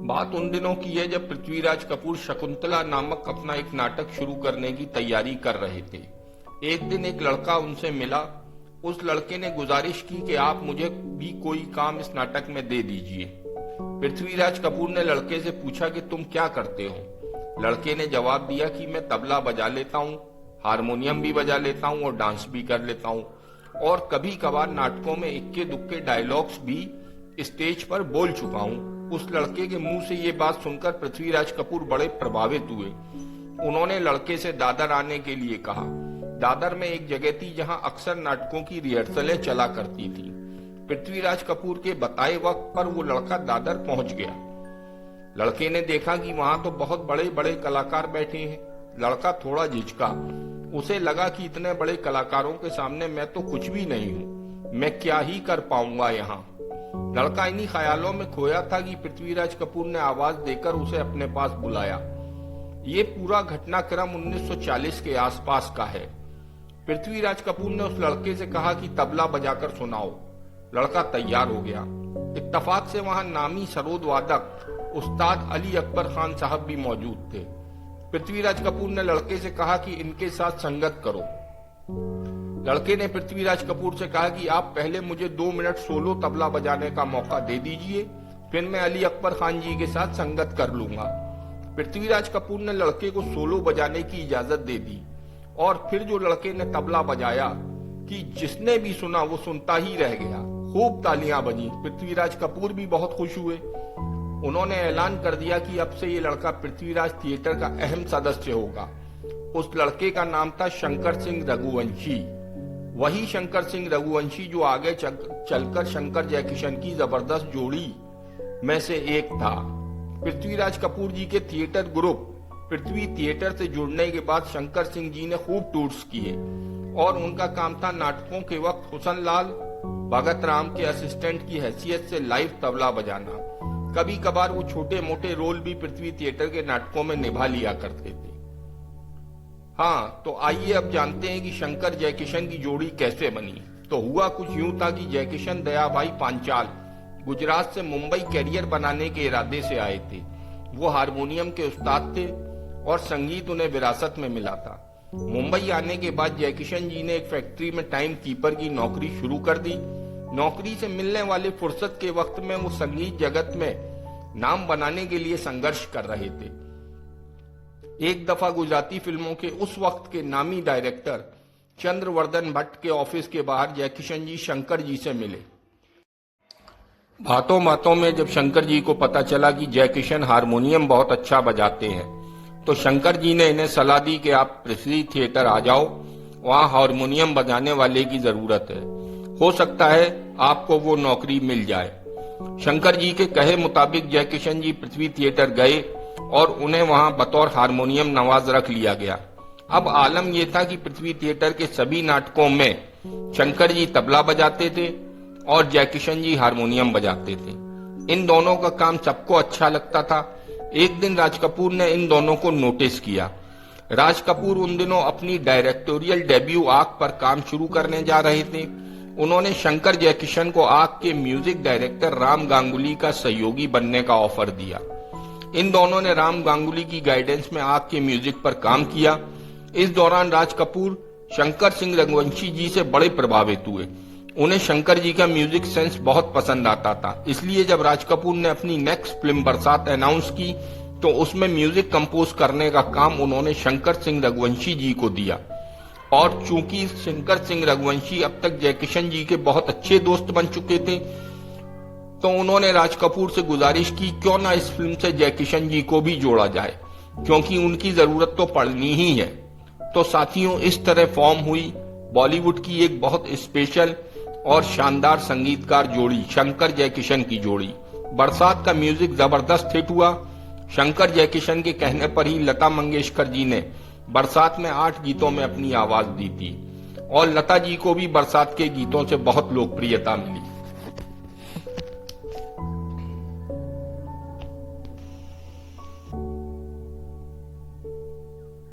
बात उन दिनों की है जब पृथ्वीराज कपूर शकुंतला नामक अपना एक नाटक शुरू करने की तैयारी कर रहे थे। एक दिन एक लड़का उनसे मिला। उस लड़के ने गुजारिश की कि आप मुझे भी कोई काम इस नाटक में दे दीजिए। पृथ्वीराज कपूर ने लड़के से पूछा कि तुम क्या करते हो। लड़के ने जवाब दिया कि मैं तबला बजा लेता हूँ, हारमोनियम भी बजा लेता हूँ और डांस भी कर लेता हूँ, और कभी कभार नाटकों में इक्के दुक्के डायलॉग्स भी स्टेज पर बोल चुका हूँ। उस लड़के के मुंह से ये बात सुनकर पृथ्वीराज कपूर बड़े प्रभावित हुए। उन्होंने लड़के से दादर आने के लिए कहा। दादर में एक जगह थी जहां अक्सर नाटकों की रिहर्सलें चला करती थी। पृथ्वीराज कपूर के बताए वक्त पर वो लड़का दादर पहुंच गया। लड़के ने देखा कि वहां तो बहुत बड़े बड़े कलाकार बैठे हैं। लड़का थोड़ा झिझका। उसे लगा कि इतने बड़े कलाकारों के सामने मैं तो कुछ भी नहीं हूँ, मैं क्या ही कर पाऊंगा यहाँ। लड़का इन्हीं ख्यालों में खोया था कि पृथ्वीराज कपूर ने आवाज देकर उसे अपने पास बुलाया। ये पूरा घटनाक्रम 1940 के आसपास का है। पृथ्वीराज कपूर ने उस लड़के से कहा कि तबला बजाकर सुनाओ। लड़का तैयार हो गया। इत्तफाक से वहां नामी सरोद वादक उस्ताद अली अकबर खान साहब भी मौजूद थे। पृथ्वीराज कपूर ने लड़के से कहा कि इनके साथ संगत करो। लड़के ने पृथ्वीराज कपूर से कहा कि आप पहले मुझे 2 मिनट सोलो तबला बजाने का मौका दे दीजिए, फिर मैं अली अकबर खान जी के साथ संगत कर लूंगा। पृथ्वीराज कपूर ने लड़के को सोलो बजाने की इजाजत दे दी और फिर जो लड़के ने तबला बजाया कि जिसने भी सुना वो सुनता ही रह गया। खूब तालियां बजी। पृथ्वीराज कपूर भी बहुत खुश हुए। उन्होंने ऐलान कर दिया कि अब से ये लड़का पृथ्वीराज थिएटर का अहम सदस्य होगा। उस लड़के का नाम था शंकर सिंह रघुवंशी। वही शंकर सिंह रघुवंशी जो आगे चलकर शंकर जयकिशन की जबरदस्त जोड़ी में से एक था। पृथ्वीराज कपूर जी के थिएटर ग्रुप पृथ्वी थिएटर से जुड़ने के बाद शंकर सिंह जी ने खूब टूर्स किए और उनका काम था नाटकों के वक्त हुसन लाल भगत राम के असिस्टेंट की हैसियत से लाइव तबला बजाना। कभी कभार वो छोटे मोटे रोल भी पृथ्वी थिएटर के नाटकों में निभा लिया करते थे। हाँ, तो आइए अब जानते हैं कि शंकर जयकिशन की जोड़ी कैसे बनी। तो हुआ कुछ यूं था कि जयकिशन दयाभाई पांचाल गुजरात से मुंबई कैरियर बनाने के इरादे से आए थे। वो हारमोनियम के उस्ताद थे और संगीत उन्हें विरासत में मिला था। मुंबई आने के बाद जयकिशन जी ने एक फैक्ट्री में टाइम कीपर की नौकरी शुरू कर दी। नौकरी से मिलने वाली फुर्सत के वक्त में वो संगीत जगत में नाम बनाने के लिए संघर्ष कर रहे थे। एक दफा गुजराती फिल्मों के उस वक्त के नामी डायरेक्टर चंद्रवर्धन भट्ट के ऑफिस के बाहर जयकिशन जी शंकर जी से मिले। बातों बातों में जब शंकर जी को पता चला कि जयकिशन हारमोनियम बहुत अच्छा बजाते हैं, तो शंकर जी ने इन्हें सलाह दी कि आप पृथ्वी थिएटर आ जाओ, वहां हारमोनियम बजाने वाले की जरूरत है, हो सकता है आपको वो नौकरी मिल जाए। शंकर जी के कहे मुताबिक जयकिशन जी पृथ्वी थिएटर गए और उन्हें वहां बतौर हारमोनियम नवाज रख लिया गया। अब आलम यह था कि पृथ्वी थिएटर के सभी नाटकों में शंकर जी तबला बजाते थे और जयकिशन जी हारमोनियम बजाते थे। इन दोनों का काम सबको अच्छा लगता था। एक दिन राज कपूर ने इन दोनों को नोटिस किया। राज कपूर उन दिनों अपनी डायरेक्टोरियल डेब्यू आग पर काम शुरू करने जा रहे थे। उन्होंने शंकर जयकिशन को आग के म्यूजिक डायरेक्टर राम गांगुली का सहयोगी बनने का ऑफर दिया। इन दोनों ने राम गांगुली की गाइडेंस में आग के म्यूजिक पर काम किया। इस दौरान राज कपूर शंकर सिंह रघुवंशी जी से बड़े प्रभावित हुए। उन्हें शंकर जी का म्यूजिक सेंस बहुत पसंद आता था। इसलिए जब राज कपूर ने अपनी नेक्स्ट फिल्म बरसात अनाउंस की तो उसमें म्यूजिक कंपोज करने का काम उन्होंने शंकर सिंह रघुवंशी जी को दिया। और चूंकि शंकर सिंह रघुवंशी अब तक जयकिशन जी के बहुत अच्छे दोस्त बन चुके थे, तो उन्होंने राज कपूर से गुजारिश की क्यों ना इस फिल्म से जयकिशन जी को भी जोड़ा जाए, क्योंकि उनकी जरूरत तो पड़नी ही है। तो साथियों, इस तरह फॉर्म हुई बॉलीवुड की एक बहुत स्पेशल और शानदार संगीतकार जोड़ी, शंकर जयकिशन की जोड़ी। बरसात का म्यूजिक जबरदस्त हिट हुआ। शंकर जयकिशन के कहने पर ही लता मंगेशकर जी ने बरसात में 8 गीतों में अपनी आवाज दी थी और लता जी को भी बरसात के गीतों से बहुत लोकप्रियता मिली।